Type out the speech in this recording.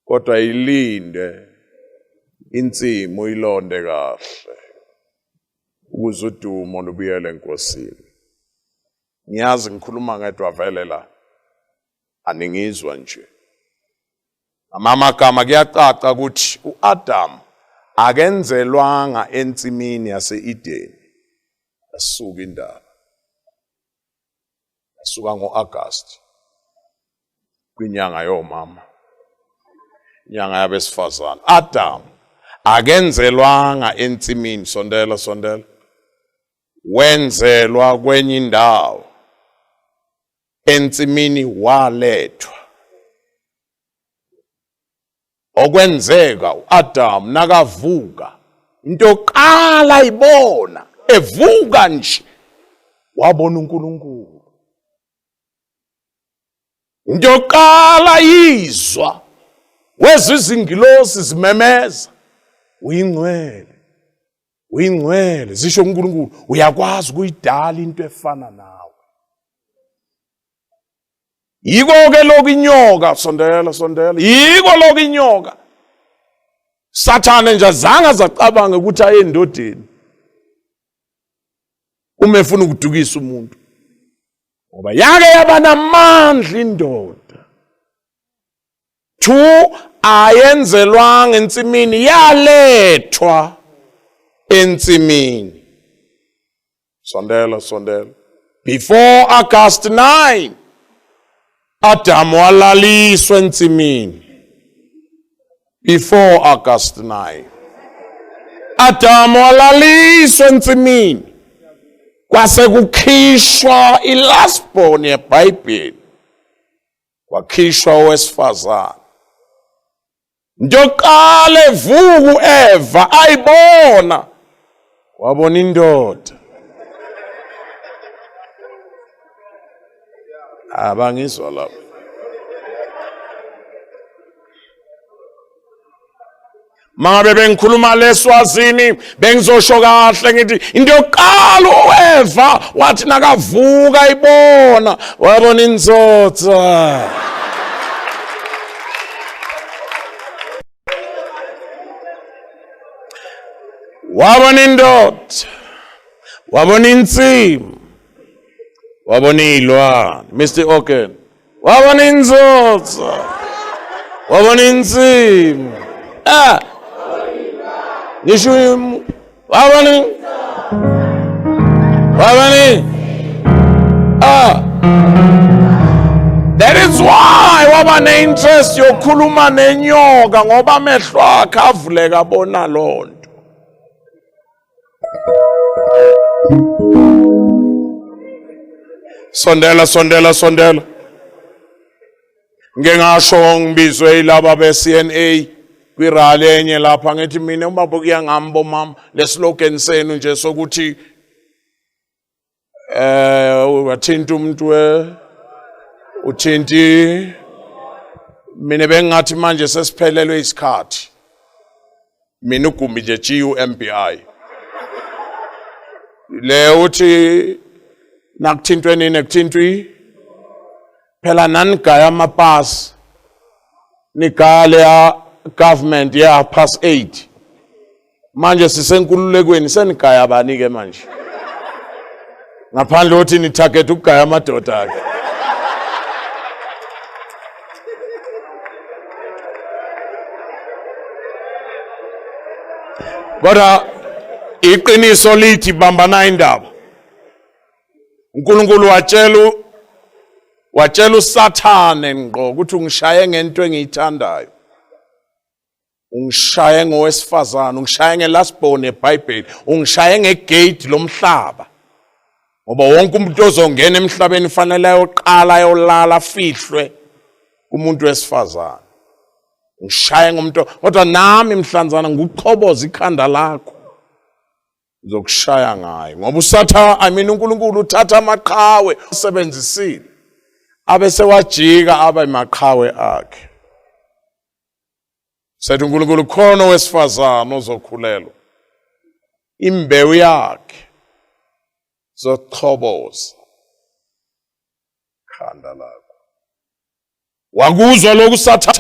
kodwa ilinde insimo uyilonde kahle ukuze udumo lubuyele enkosini. Ngiyazi ngikhuluma ngedwa vele la, aningizwa nje. Amagama kuyacaca ukuthi uAdam akenzelwanga ensimini yase-Edeni. Asuka indaba. Asuka ngo-August kwinyanga yomama, inyanga yabesifazane. Adam akenzelwanga ensimini, sondela, wenzelwa kwenye indawo. Ensimini walethwa. Okwenzeka uAdam nakavuka, into yokuqala ibona, evuka nje, wabona uNkulunkulu. Into yokuqala yizwa, wezwa izingilosi zimemeza, uyingcwele, zisho uNkulunkulu, uyakwazi ukuyidala into efana nawe. Yiko-ke lokhu inyoka, sondela, yiko lokhu inyoka. Sathane nje azange zacabanga ukuthi aye endodeni uma efuna ukudukisa umuntu, ngoba yake yaba namandla indoda. 2, ayenzelwanga ensimini, yalethwa ensimini. Sondela. Before August 9, Adam walaliswa ensimini. Before August 9, Adam walaliswa ensimini. Kwase kukhishwa ilasbone yeBhayibheli, kwakhishwa owesifazane. Ndoqale vuku Eva ayibona, wabona indoda. Abangizwa lapho. Mangabe bengikhuluma leSwazini bengizosho kahle ngithi into yokuqala uEva wathi nakavuka ibona, wabona inzotha. Wabona indoda, wabona insimi, wabona izilwane, Mr. Oken, wabona inzotha, wabona insimi. Nisho wabona that is why waba ne-interest yokukhuluma nenyoka, ngoba amehlo akhe avuleka abona loo nto. Sondela. Ngeke ngasho ngibizwe yilaba be-CNA kwirally enye lapha, ngithi mina ubaba kuyangami mama le-slogan senu nje sokuthi wathinta umuntu uthinti, mina bengathi manje sesiphelelwe isikhathi. Mina uGumbi nje GUMBI le uthi nakuthintwe nini ekuthintwi phela nanigaya amapasi, nigale ya government ya past 8. Manje sisenkululekweni, senigaya abani ke manje? Ngaphandle uthi ni target ukugaya amadoda akhe. Kodwa iqiniso lithi bambana indaba. uNkulunkulu watshela uSathane ngqo ukuthi ungishaye ngento engiyithandayo. Ungishaye ngowesifazane, ungishaye ngelasbone eBhayibheli, ungishaye ngegate lomhlaba. Ngoba wonke umuntu ozongena emhlabeni fanele ayoqala ayolala afihlwe umuntu wesifazane. Ungishaye ngomuntu, kodwa nami mhlanzana nguqhoboza ikhanda lakho. Ngizokushaya ngayo ngoba uNkulunkulu uthatha amaqhawe usebenzisile abese wajika aba imaqhawe akhe. Sethi uNkulunkulu khona owesifazane ozokhulelwa, imbewu yakhe zoqhoboza khanda lakho. Wakuzwa lokhu Sathane